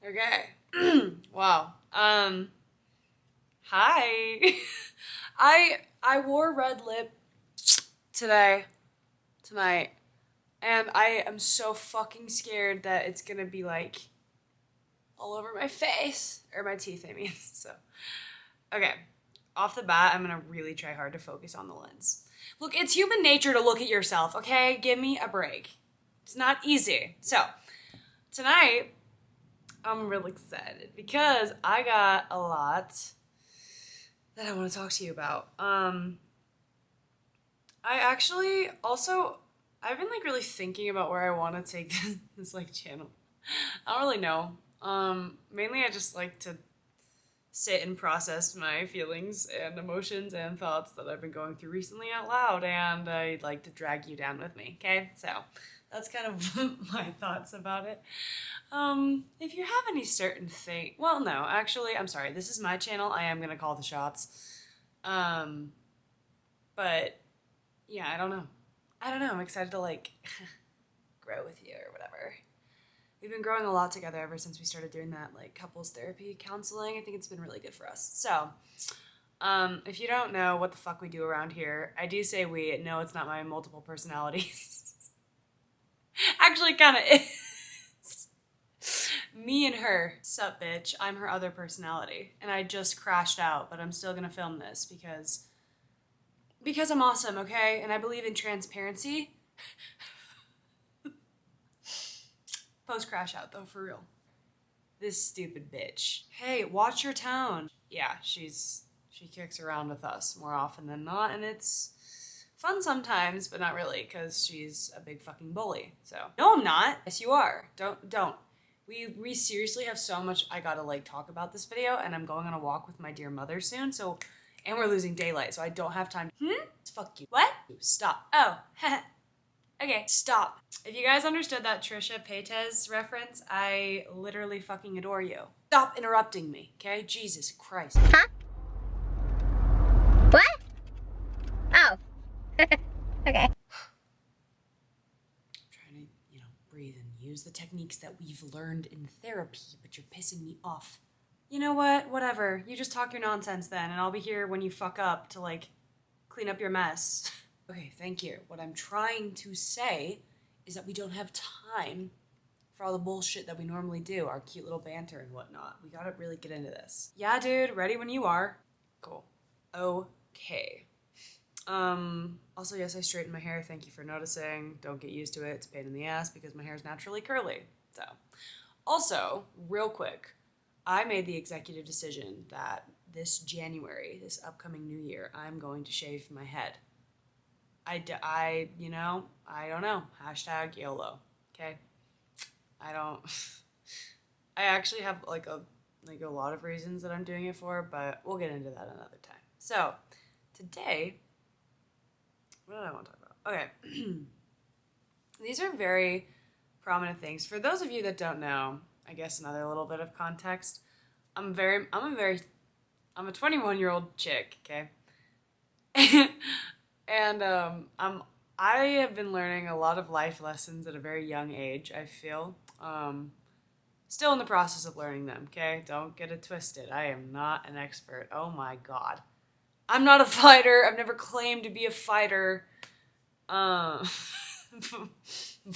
Okay. Wow. Hi. I wore red lip tonight, and I am so fucking scared that it's gonna be like all over my face or my teeth. I mean, so okay. Off the bat, I'm gonna really try hard to focus on the lens. Look, it's human nature to look at yourself. Okay, give me a break. It's not easy. So tonight, I'm really excited because I got a lot that I want to talk to you about. I actually also I've been like really thinking about where I want to take this like channel. I don't really know. Mainly I just like to sit and process my feelings and emotions and thoughts that I've been going through recently out loud, and I'd like to drag you down with me. Okay, so that's kind of my thoughts about it. If you have any certain thing, well, no, actually, I'm sorry. This is my channel. I am gonna call the shots. But yeah, I don't know. I'm excited to like grow with you or whatever. We've been growing a lot together ever since we started doing that like couples therapy counseling. I think it's been really good for us. So, if you don't know what the fuck we do around here, I do say we. No, it's not my multiple personalities. Actually, kind of is. Me and her. Sup, bitch. I'm her other personality. And I just crashed out, but I'm still gonna film this because I'm awesome, okay? And I believe in transparency. Post crash out though, for real. This stupid bitch. Hey, watch your tone. Yeah, she kicks around with us more often than not, and it's fun sometimes, but not really, because she's a big fucking bully. So no, I'm not. Yes, you are. Don't. We seriously have so much I gotta like talk about this video, and I'm going on a walk with my dear mother soon, so and we're losing daylight, so I don't have time. Fuck you. What? Stop. Oh. Okay, stop. If you guys understood that Trisha Paytas reference, I literally fucking adore you. Stop interrupting me, okay? Jesus Christ. Huh? What? Oh. Okay. Trying to, breathe and use the techniques that we've learned in therapy, but you're pissing me off. You know what? Whatever. You just talk your nonsense then, and I'll be here when you fuck up to, like, clean up your mess. Okay, thank you. What I'm trying to say is that we don't have time for all the bullshit that we normally do, our cute little banter and whatnot. We gotta really get into this. Yeah, dude, ready when you are. Cool. Okay. Also, yes, I straightened my hair. Thank you for noticing. Don't get used to it. It's a pain in the ass because my hair is naturally curly. So, also, real quick, I made the executive decision that this January, this upcoming new year, I'm going to shave my head. I don't know. Hashtag YOLO. Okay? I actually have like a lot of reasons that I'm doing it for, but we'll get into that another time. So, today, what did I want to talk about? Okay. These are very prominent things. For those of you that don't know, I guess another little bit of context. I'm a 21-year-old chick, okay? And I have been learning a lot of life lessons at a very young age, I feel. Still in the process of learning them, okay? Don't get it twisted. I am not an expert. Oh my god. I'm not a fighter. I've never claimed to be a fighter. But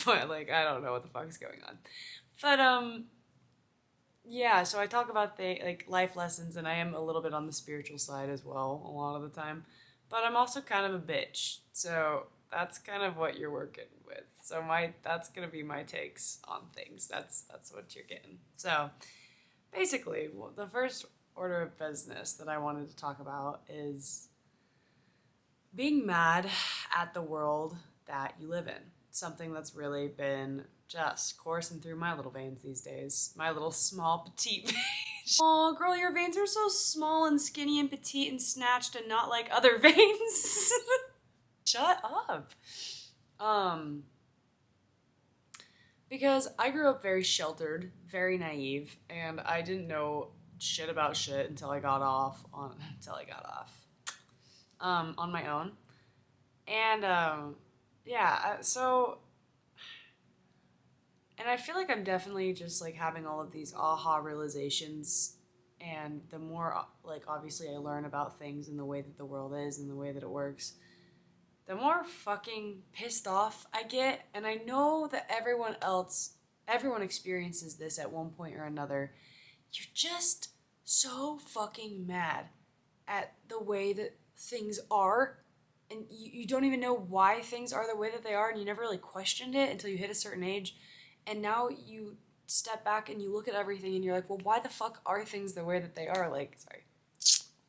like, I don't know what the fuck is going on. But yeah, so I talk about like life lessons, and I am a little bit on the spiritual side as well a lot of the time. But I'm also kind of a bitch, so that's kind of what you're working with. So that's gonna be my takes on things. That's what you're getting. So basically, the first order of business that I wanted to talk about is being mad at the world that you live in. Something that's really been just coursing through my little veins these days. My little small petite veins. Oh, girl, your veins are so small and skinny and petite and snatched and not like other veins. Shut up. Because I grew up very sheltered, very naive, and I didn't know shit about shit until I got off on my own. And, so And I feel like I'm definitely just like having all of these aha realizations. And the more, like, obviously I learn about things and the way that the world is and the way that it works, the more fucking pissed off I get. And I know that everyone experiences this at one point or another. You're just so fucking mad at the way that things are. And you don't even know why things are the way that they are. And you never really questioned it until you hit a certain age. And now you step back and you look at everything and you're like, well, why the fuck are things the way that they are? Like, sorry,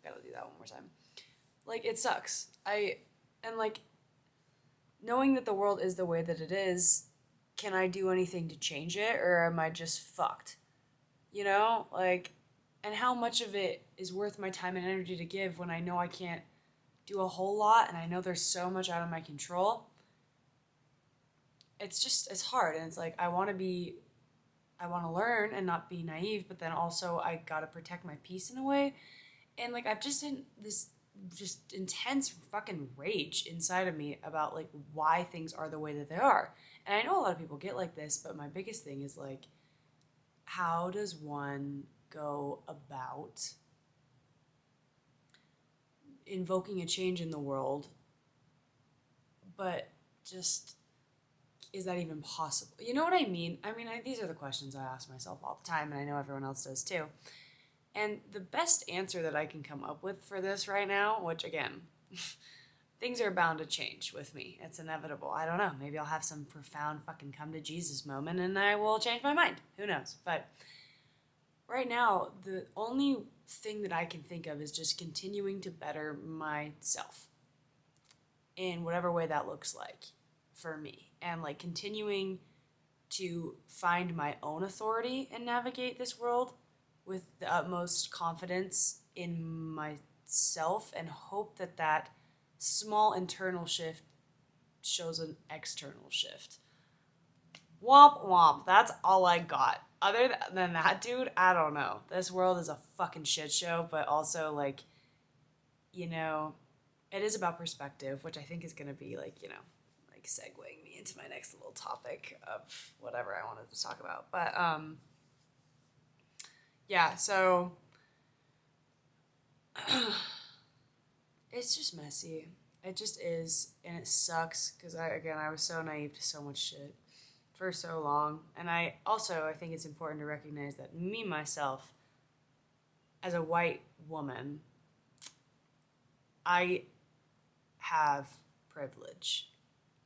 gotta do that one more time. Like, it sucks. And like, knowing that the world is the way that it is, can I do anything to change it or am I just fucked? You know? Like, and how much of it is worth my time and energy to give when I know I can't do a whole lot and I know there's so much out of my control? It's hard. And it's like, I want to learn and not be naive, but then also I gotta protect my peace in a way. And like, I've just in this just intense fucking rage inside of me about like why things are the way that they are. And I know a lot of people get like this, but my biggest thing is like, how does one go about invoking a change in the world, but just, is that even possible? You know what I mean? These are the questions I ask myself all the time, and I know everyone else does too. And the best answer that I can come up with for this right now, which again, things are bound to change with me. It's inevitable. I don't know. Maybe I'll have some profound fucking come to Jesus moment and I will change my mind. Who knows? But right now, the only thing that I can think of is just continuing to better myself in whatever way that looks like for me. And like continuing to find my own authority and navigate this world with the utmost confidence in myself and hope that that small internal shift shows an external shift. Womp womp. That's all I got. Other than that, dude, I don't know. This world is a fucking shit show, but also, like, you know, it is about perspective, which I think is going to be, like, you know, like segueing me into my next little topic of whatever I wanted to talk about. But, yeah, so it's just messy. It just is, and it sucks because I was so naive to so much shit for so long. And I think it's important to recognize that me, myself, as a white woman, I have privilege.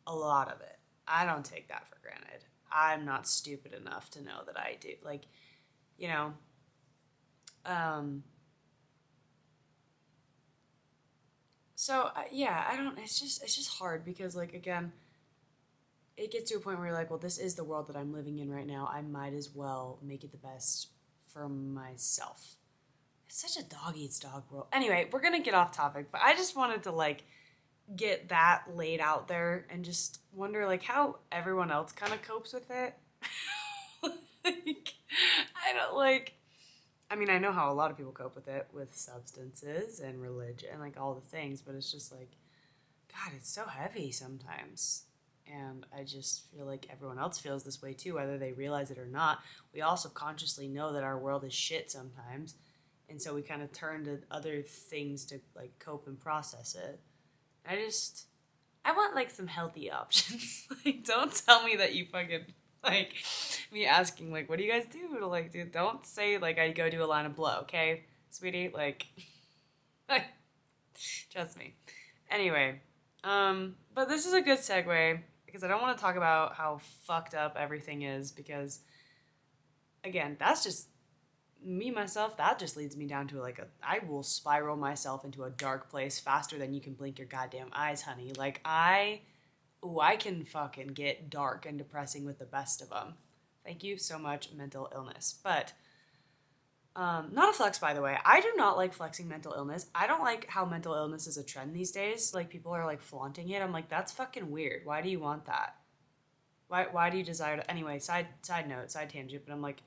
A lot of it. I don't take that for granted. I'm not stupid enough to know that I do. Like, you know, so yeah, I don't, it's just hard because, like, again, it gets to a point where you're like, well, this is the world that I'm living in right now. I might as well make it the best for myself. It's such a dog eats dog world. Anyway, we're gonna get off topic, but I just wanted to like get that laid out there and just wonder like how everyone else kind of copes with it. Like, I don't like. I know how a lot of people cope with it with substances and religion and like all the things, but it's just like, God, it's so heavy sometimes. And I just feel like everyone else feels this way too, whether they realize it or not. We all subconsciously know that our world is shit sometimes. And so we kind of turn to other things to like cope and process it. I want like some healthy options. Like, don't tell me that you fucking like me asking like, what do you guys do? To like, dude, don't say like I go do a line of blow, okay, sweetie? Like, trust me. Anyway, but this is a good segue because I don't want to talk about how fucked up everything is because, again, that's just me myself. That just leads me down to like I will spiral myself into a dark place faster than you can blink your goddamn eyes, honey. Like I can fucking get dark and depressing with the best of them. Thank you so much, mental illness. But not a flex, by the way. I do not like flexing mental illness. I don't like how mental illness is a trend these days. Like, people are, like, flaunting it. I'm like, that's fucking weird. Why do you want that? Why do you desire to... Anyway, side note, side tangent, but I'm like,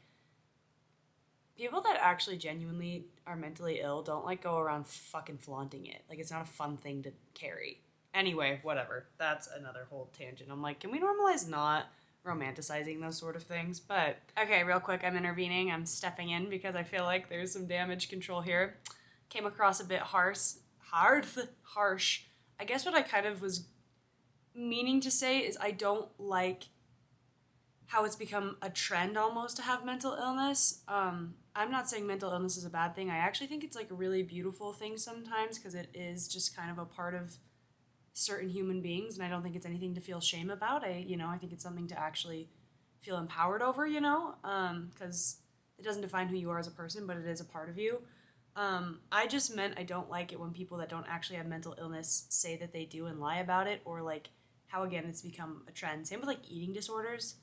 people that actually genuinely are mentally ill don't, like, go around fucking flaunting it. Like, it's not a fun thing to carry. Anyway, whatever. That's another whole tangent. I'm like, can we normalize not romanticizing those sort of things. But okay, real quick, I'm intervening. I'm stepping in because I feel like there's some damage control here. Came across a bit harsh. I guess what I kind of was meaning to say is I don't like how it's become a trend almost to have mental illness. I'm not saying mental illness is a bad thing. I actually think it's like a really beautiful thing sometimes because it is just kind of a part of certain human beings, and I don't think it's anything to feel shame about. I think it's something to actually feel empowered over, because it doesn't define who you are as a person, but it is a part of you. I just meant I don't like it when people that don't actually have mental illness say that they do and lie about it, or like how, again, it's become a trend. Same with like eating disorders.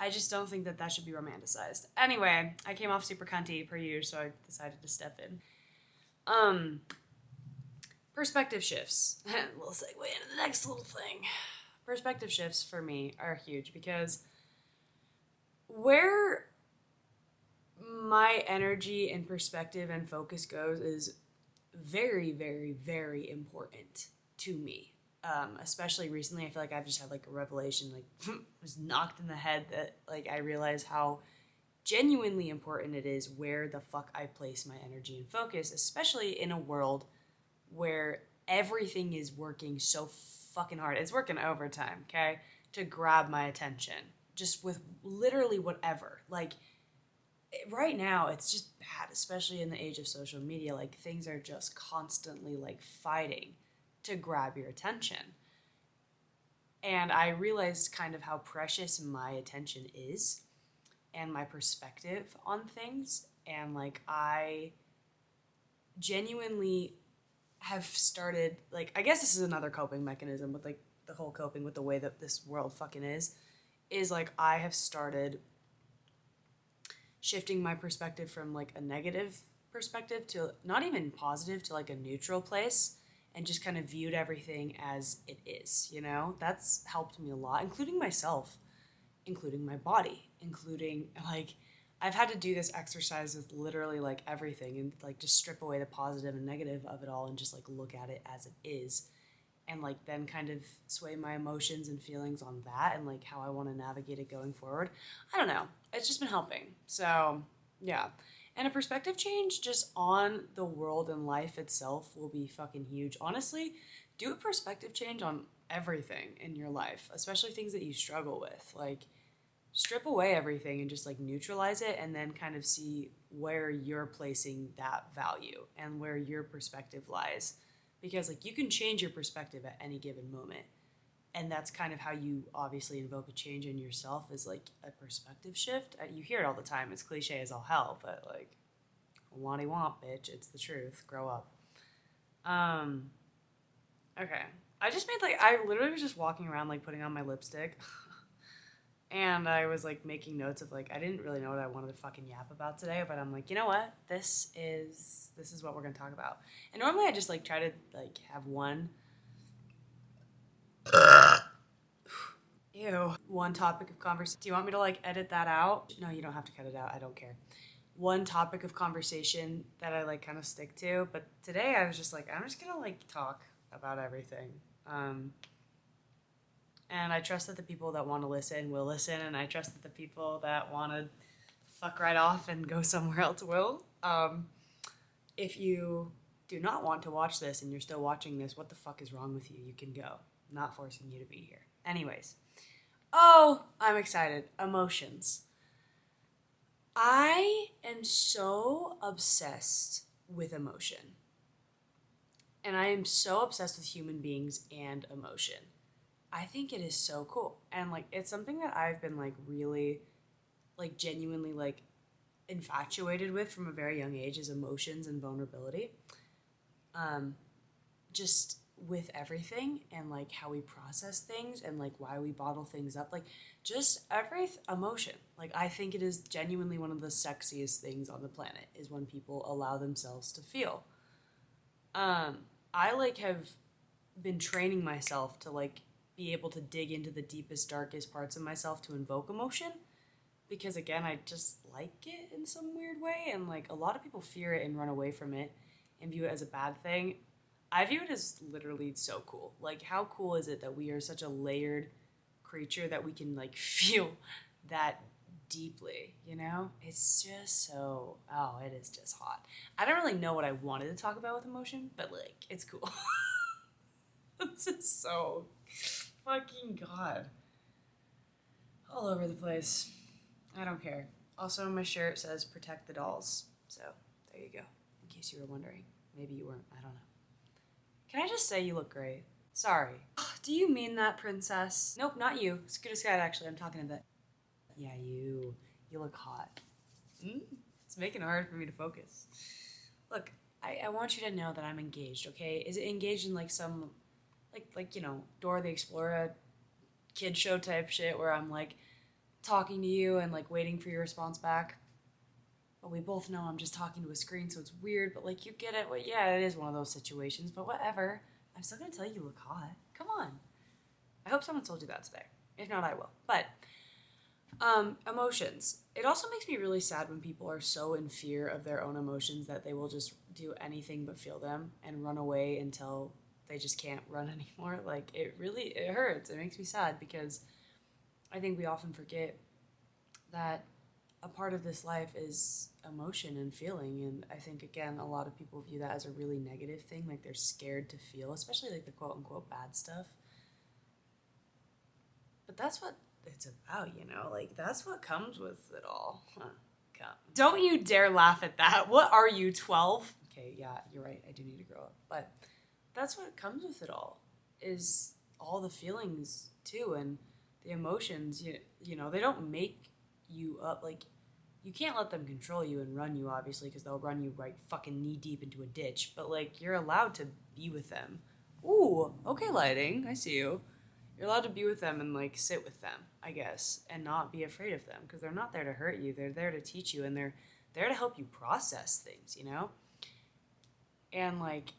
I just don't think that that should be romanticized. Anyway, I came off super cunty per usual, so I decided to step in. Perspective shifts. We'll segue into the next little thing. Perspective shifts for me are huge because where my energy and perspective and focus goes is very, very, very important to me. Especially recently, I feel like I've just had like a revelation, like was knocked in the head that like I realize how genuinely important it is where the fuck I place my energy and focus, especially in a world where everything is working so fucking hard. It's working overtime, okay, to grab my attention, just with literally whatever. Like right now, it's just bad, especially in the age of social media. Like things are just constantly like fighting to grab your attention. And I realized kind of how precious my attention is and my perspective on things. And like I genuinely have started, like, I guess this is another coping mechanism with like the whole coping with the way that this world fucking is like I have started shifting my perspective from like a negative perspective to not even positive to like a neutral place, and just kind of viewed everything as it is, That's helped me a lot, including myself, including my body, including like I've had to do this exercise with literally like everything and like just strip away the positive and negative of it all and just like look at it as it is, and like then kind of sway my emotions and feelings on that and like how I want to navigate it going forward. I don't know. It's just been helping. So, yeah. And a perspective change just on the world and life itself will be fucking huge. Honestly, do a perspective change on everything in your life, especially things that you struggle with. Like, strip away everything and just like neutralize it, and then kind of see where you're placing that value and where your perspective lies. Because like you can change your perspective at any given moment. And that's kind of how you obviously invoke a change in yourself, is like a perspective shift. You hear it all the time. It's cliche as all hell, but like, wanty womp, bitch. It's the truth. Grow up. Okay. I just made like, I literally was just walking around like putting on my lipstick. And I was like making notes of like, I didn't really know what I wanted to fucking yap about today, but I'm like, you know what? This is what we're going to talk about. And normally I just like try to like have one topic of conversation. Do you want me to like edit that out? No, you don't have to cut it out. I don't care. One topic of conversation that I like kind of stick to. But today I was just like, I'm just going to like talk about everything. And I trust that the people that want to listen will listen. And I trust that the people that want to fuck right off and go somewhere else will. If you do not want to watch this and you're still watching this, what the fuck is wrong with you? You can go. I'm not forcing you to be here. Anyways. Oh, I'm excited. Emotions. I am so obsessed with emotion. And I am so obsessed with human beings and emotion. I think it is so cool. And like it's something that I've been like really like genuinely like infatuated with from a very young age, is emotions and vulnerability. Just with everything and like how we process things and like why we bottle things up, like just every emotion. Like I think it is genuinely one of the sexiest things on the planet is when people allow themselves to feel. I like have been training myself to like be able to dig into the deepest, darkest parts of myself to invoke emotion, because again, I just like it in some weird way, and like a lot of people fear it and run away from it and view it as a bad thing. I view it as literally so cool. Like, how cool is it that we are such a layered, creature that we can like feel that deeply, you know? It's just so, oh, it is just hot. I don't really know what I wanted to talk about with emotion, but like, it's cool. It's just so fucking God. All over the place. I don't care. Also, my shirt says protect the dolls. So, there you go. In case you were wondering. Maybe you weren't. I don't know. Can I just say you look great? Sorry. Do you mean that, princess? Nope, not you. Scooter Sky, actually. I'm talking to that. Yeah, you. You look hot. It's making it hard for me to focus. Look, I want you to know that I'm engaged, okay? Is it engaged in like some, like you know, Dora the Explorer kid show type shit where I'm like talking to you and like waiting for your response back? But we both know I'm just talking to a screen, so it's weird, but like you get it. Well, yeah, it is one of those situations, but whatever. I'm still gonna tell you look hot. Come on. I hope someone told you that today. If not, I will. But emotions. It also makes me really sad when people are so in fear of their own emotions that they will just do anything but feel them and run away until they just can't run anymore. Like, it hurts. It makes me sad because I think we often forget that a part of this life is emotion and feeling. And I think, again, a lot of people view that as a really negative thing. Like, they're scared to feel, especially like the quote unquote bad stuff. But that's what it's about, you know? Like, that's what comes with it all. Don't you dare laugh at that. What are you, 12? Okay, yeah, you're right. I do need to grow up. But that's what comes with it all, is all the feelings, too, and the emotions. You know, they don't make you up. Like, you can't let them control you and run you, obviously, because they'll run you right fucking knee-deep into a ditch. But, like, you're allowed to be with them. Ooh, okay, lighting. I see you. You're allowed to be with them and, like, sit with them, I guess, and not be afraid of them, because they're not there to hurt you. They're there to teach you, and they're there to help you process things, you know? And, like,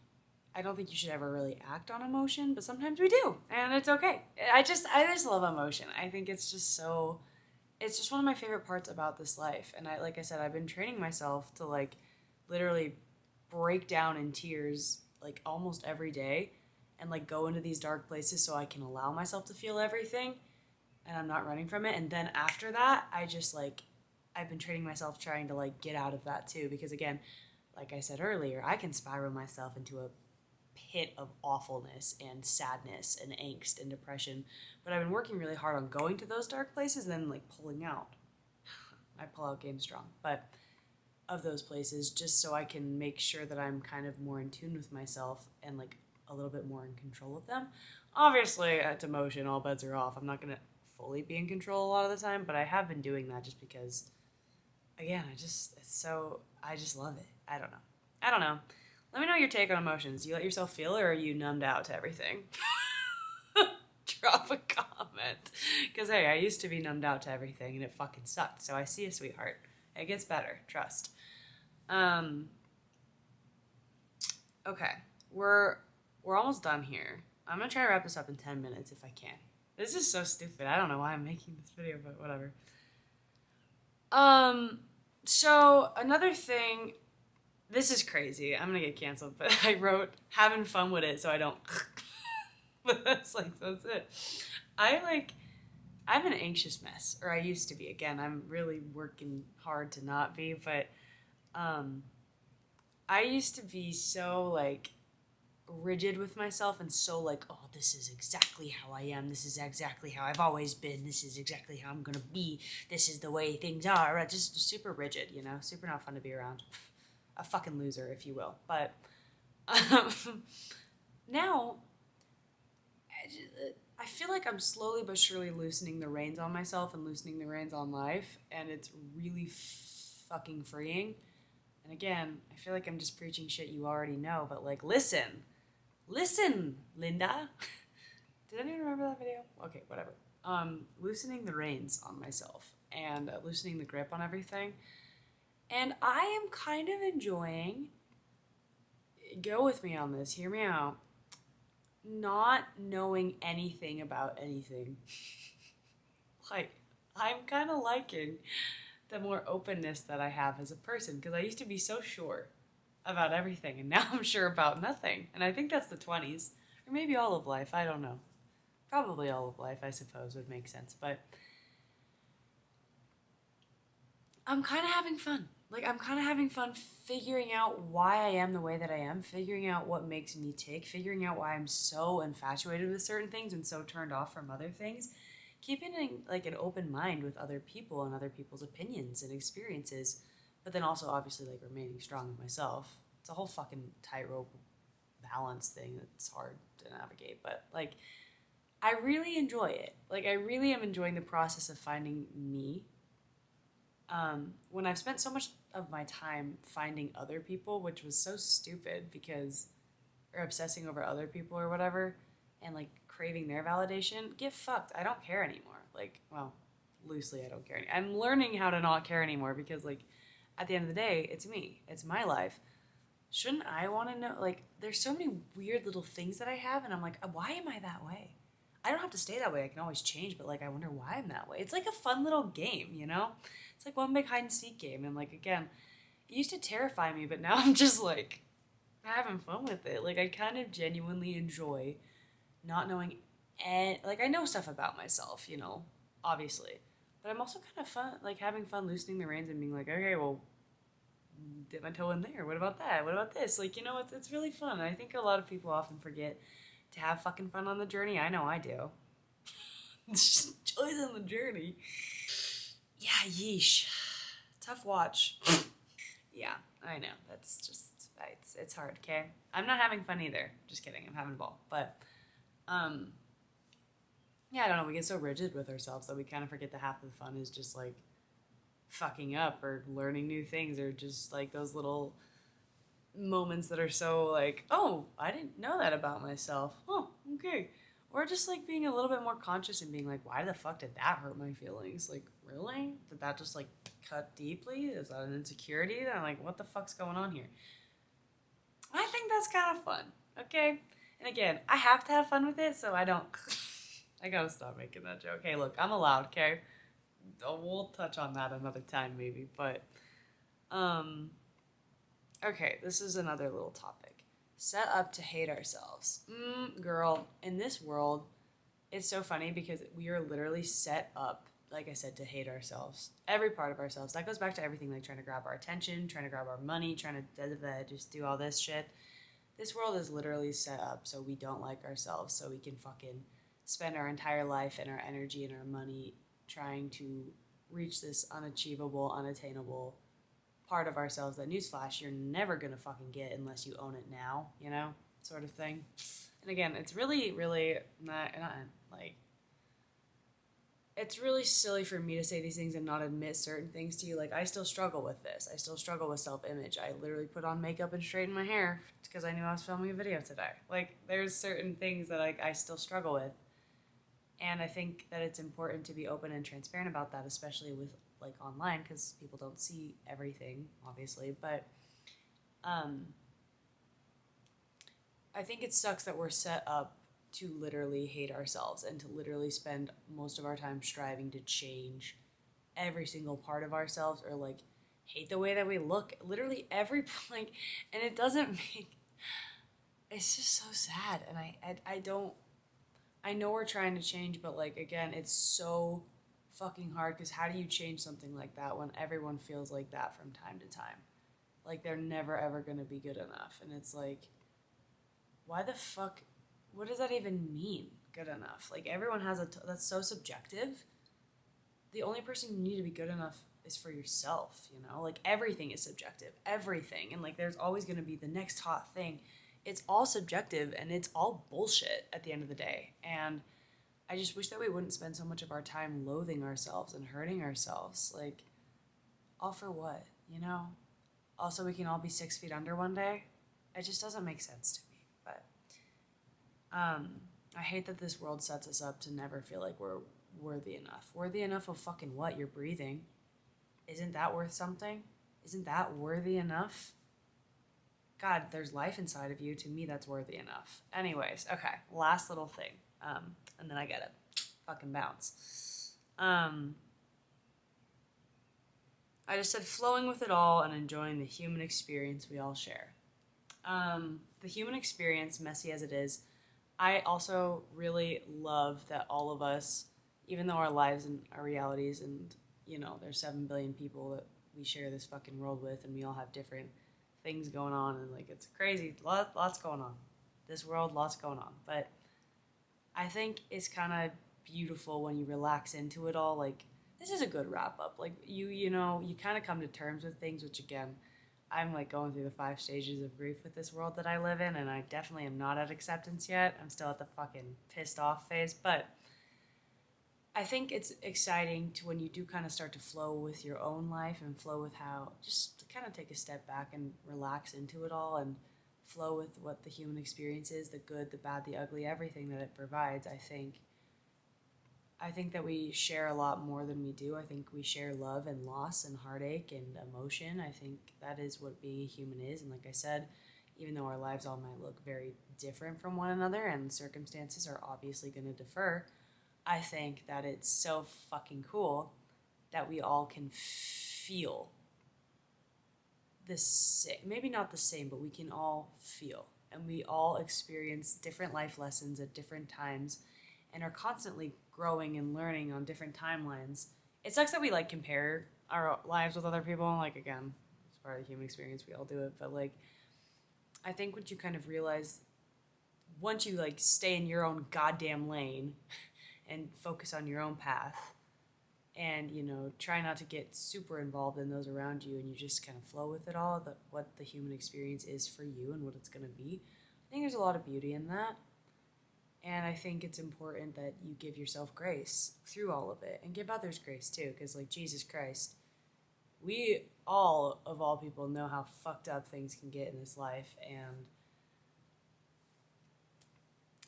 I don't think you should ever really act on emotion, but sometimes we do, and it's okay. I just love emotion. I think it's just one of my favorite parts about this life. And like I said, I've been training myself to, like, literally break down in tears, like, almost every day, and like go into these dark places so I can allow myself to feel everything and I'm not running from it. And then after that, I've been training myself trying to like get out of that too, because again, like I said earlier, I can spiral myself into a pit of awfulness and sadness and angst and depression. But I've been working really hard on going to those dark places and then like pulling out. My pull out game strong, but of those places, just so I can make sure that I'm kind of more in tune with myself and like a little bit more in control of them. Obviously, at emotion, all bets are off. I'm not going to fully be in control a lot of the time, but I have been doing that just because, again, I just love it. I don't know. Let me know your take on emotions. Do you let yourself feel, or are you numbed out to everything? Drop a comment. Because, hey, I used to be numbed out to everything, and it fucking sucked. So I see you, sweetheart. It gets better. Trust. Okay. We're almost done here. I'm going to try to wrap this up in 10 minutes if I can. This is so stupid. I don't know why I'm making this video, but whatever. So another thing, this is crazy. I'm going to get canceled, but I wrote having fun with it so I don't. But that's it. I'm an anxious mess, or I used to be. Again, I'm really working hard to not be, but I used to be so like rigid with myself and so like, oh, this is exactly how I am. This is exactly how I've always been. This is exactly how I'm going to be. This is the way things are. Just super rigid, you know, super not fun to be around. A fucking loser, if you will. But now I feel like I'm slowly but surely loosening the reins on myself and loosening the reins on life. And it's really fucking freeing. And again, I feel like I'm just preaching shit you already know, but like, listen, Linda. Did anyone remember that video? Okay, whatever. Loosening the reins on myself and loosening the grip on everything. And I am kind of enjoying, go with me on this, hear me out, not knowing anything about anything. Like, I'm kind of liking the more openness that I have as a person, because I used to be so sure about everything, and now I'm sure about nothing. And I think that's the 20s, or maybe all of life, I don't know. probably all of life, I suppose, would make sense. But I'm kind of having fun. Like, I'm kind of having fun figuring out why I am the way that I am, figuring out what makes me tick, figuring out why I'm so infatuated with certain things and so turned off from other things. Keeping like an open mind with other people and other people's opinions and experiences, but then also obviously like remaining strong with myself. It's a whole fucking tightrope balance thing that's hard to navigate, but like I really enjoy it. Like I really am enjoying the process of finding me. When I've spent so much of my time finding other people, which was so stupid because, or obsessing over other people or whatever, and like craving their validation, get fucked. I don't care anymore. Like, well, loosely, I don't care. I'm learning how to not care anymore because, like, at the end of the day, it's me. It's my life. Shouldn't I want to know? Like, there's so many weird little things that I have, and I'm like, why am I that way? I don't have to stay that way. I can always change, but like, I wonder why I'm that way. It's like a fun little game, you know? It's like one big hide and seek game. And like, again, it used to terrify me, but now I'm just like having fun with it. Like, I kind of genuinely enjoy not knowing, like, I know stuff about myself, you know, obviously. But I'm also kind of fun, like, having fun loosening the reins and being like, okay, well, dip my toe in there. What about that? What about this? Like, you know, it's really fun. I think a lot of people often forget to have fucking fun on the journey. I know I do. It's just joys on the journey. Yeah, yeesh. Tough watch. Yeah, I know. That's just, it's hard, okay? I'm not having fun either. Just kidding. I'm having a ball. But, yeah, I don't know. We get so rigid with ourselves that we kind of forget that half of the fun is just, like, fucking up or learning new things or just, like, those little moments that are so like, oh, I didn't know that about myself. Oh, okay. Or just like being a little bit more conscious and being like, why the fuck did that hurt my feelings? Like, really? Did that just like cut deeply? Is that an insecurity? And I'm like, what the fuck's going on here? I think that's kind of fun. Okay. And again, I have to have fun with it, so I don't. I gotta stop making that joke. Hey, look, I'm allowed, okay? We'll touch on that another time, maybe. But, okay, this is another little topic. Set up to hate ourselves. Girl, in this world, it's so funny because we are literally set up, like I said, to hate ourselves. Every part of ourselves. That goes back to everything, like trying to grab our attention, trying to grab our money, trying to just do all this shit. This world is literally set up so we don't like ourselves, so we can fucking spend our entire life and our energy and our money trying to reach this unachievable, unattainable part of ourselves that, newsflash, you're never gonna fucking get unless you own it now, you know, sort of thing. And again, it's really, really not like, it's really silly for me to say these things and not admit certain things to you. Like, I still struggle with this. I still struggle with self-image. I literally put on makeup and straightened my hair because I knew I was filming a video today. Like, there's certain things that I still struggle with. And I think that it's important to be open and transparent about that, especially with like online, because people don't see everything, obviously. But I think it sucks that we're set up to literally hate ourselves and to literally spend most of our time striving to change every single part of ourselves, or like hate the way that we look, literally every like, and it doesn't make, it's just so sad. And I know we're trying to change, but like, again, it's so fucking hard, because how do you change something like that when everyone feels like that from time to time? Like, they're never ever gonna be good enough. And it's like, why the fuck, what does that even mean, good enough? Like, everyone has that's so subjective. The only person you need to be good enough is for yourself, you know? Like, everything is subjective, everything. And like, there's always gonna be the next hot thing. It's all subjective, and it's all bullshit at the end of the day. And I just wish that we wouldn't spend so much of our time loathing ourselves and hurting ourselves. Like, all for what, you know? Also, we can all be 6 feet under one day. It just doesn't make sense to me. But I hate that this world sets us up to never feel like we're worthy enough. Worthy enough of fucking what? You're breathing. Isn't that worth something? Isn't that worthy enough? God, there's life inside of you. To me, that's worthy enough. Anyways, okay, last little thing. And then I get it. Fucking bounce. I just said flowing with it all and enjoying the human experience we all share. The human experience, messy as it is, I also really love that all of us, even though our lives and our realities and, you know, there's 7 billion people that we share this fucking world with, and we all have different things going on, and like it's crazy. Lots going on. This world, lots going on. But I think it's kind of beautiful when you relax into it all. Like, this is a good wrap up. Like, you know, you kind of come to terms with things, which again, I'm like going through the 5 stages of grief with this world that I live in, and I definitely am not at acceptance yet. I'm still at the fucking pissed off phase, but I think it's exciting to when you do kind of start to flow with your own life and flow with how, just to kind of take a step back and relax into it all and flow with what the human experience is, the good, the bad, the ugly, everything that it provides. I think that we share a lot more than we do. I think we share love and loss and heartache and emotion. I think that is what being a human is. And like I said, even though our lives all might look very different from one another and circumstances are obviously going to differ, I think that it's so fucking cool that we all can feel the same. Maybe not the same, but we can all feel. And we all experience different life lessons at different times and are constantly growing and learning on different timelines. It sucks that we like compare our lives with other people. Like, again, it's part of the human experience. We all do it. But like, I think what you kind of realize once you like stay in your own goddamn lane and focus on your own path and, you know, try not to get super involved in those around you and you just kind of flow with it all, what the human experience is for you and what it's going to be. I think there's a lot of beauty in that. And I think it's important that you give yourself grace through all of it and give others grace too, because like Jesus Christ, we all, of all people, know how fucked up things can get in this life. And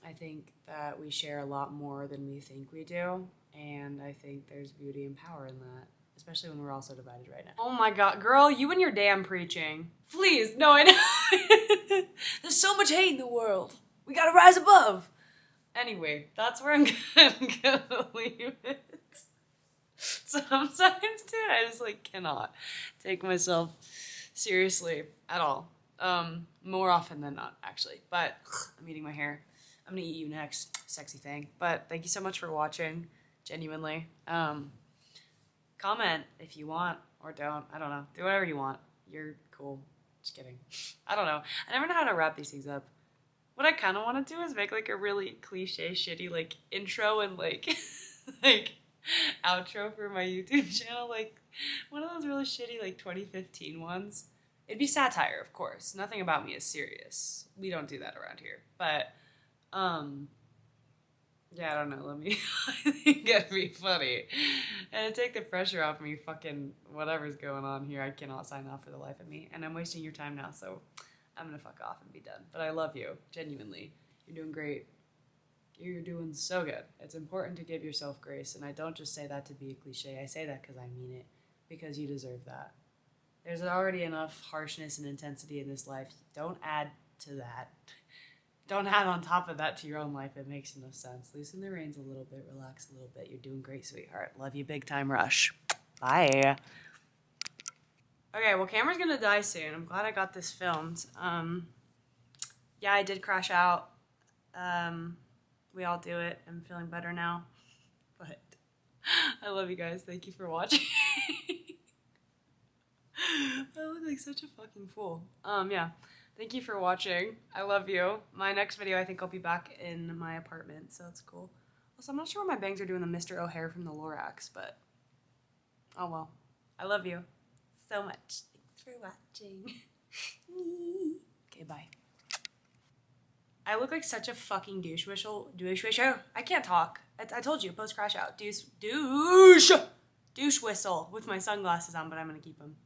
I think that we share a lot more than we think we do. And I think there's beauty and power in that, especially when we're all so divided right now. Oh my God, girl, you and your damn preaching. Please, no, I know. There's so much hate in the world. We gotta rise above. Anyway, that's where I'm gonna leave it. Sometimes, dude, I just like cannot take myself seriously at all. More often than not, actually. But I'm eating my hair. I'm gonna eat you next, sexy thing. But thank you so much for watching, genuinely. Comment if you want or don't. I don't know. Do whatever you want. You're cool. Just kidding. I don't know. I never know how to wrap these things up. What I kind of want to do is make like a really cliche, shitty like intro and like like outro for my YouTube channel, like one of those really shitty like 2015 ones. It'd be satire, of course. Nothing about me is serious. We don't do that around here. But yeah, I don't know. Let me. I think it'd be funny and take the pressure off me. Fucking whatever's going on here, I cannot sign off for the life of me, and I'm wasting your time now. So. I'm gonna fuck off and be done. But I love you, genuinely. You're doing great. You're doing so good. It's important to give yourself grace, and I don't just say that to be a cliche. I say that because I mean it, because you deserve that. There's already enough harshness and intensity in this life. Don't add to that. Don't add on top of that to your own life. It makes no sense. Loosen the reins a little bit. Relax a little bit. You're doing great, sweetheart. Love you big time, Rush. Bye. Okay, well, camera's gonna die soon. I'm glad I got this filmed. Yeah, I did crash out. We all do it. I'm feeling better now. But I love you guys. Thank you for watching. I look like such a fucking fool. Yeah. Thank you for watching. I love you. My next video, I think I'll be back in my apartment, so that's cool. Also, I'm not sure what my bangs are doing the Mr. O'Hare from the Lorax, but oh well. I love you so much. Thanks for watching. Okay, bye. I look like such a fucking douche whistle. I can't talk. I told you, post crash out. Douche whistle with my sunglasses on, but I'm gonna keep them.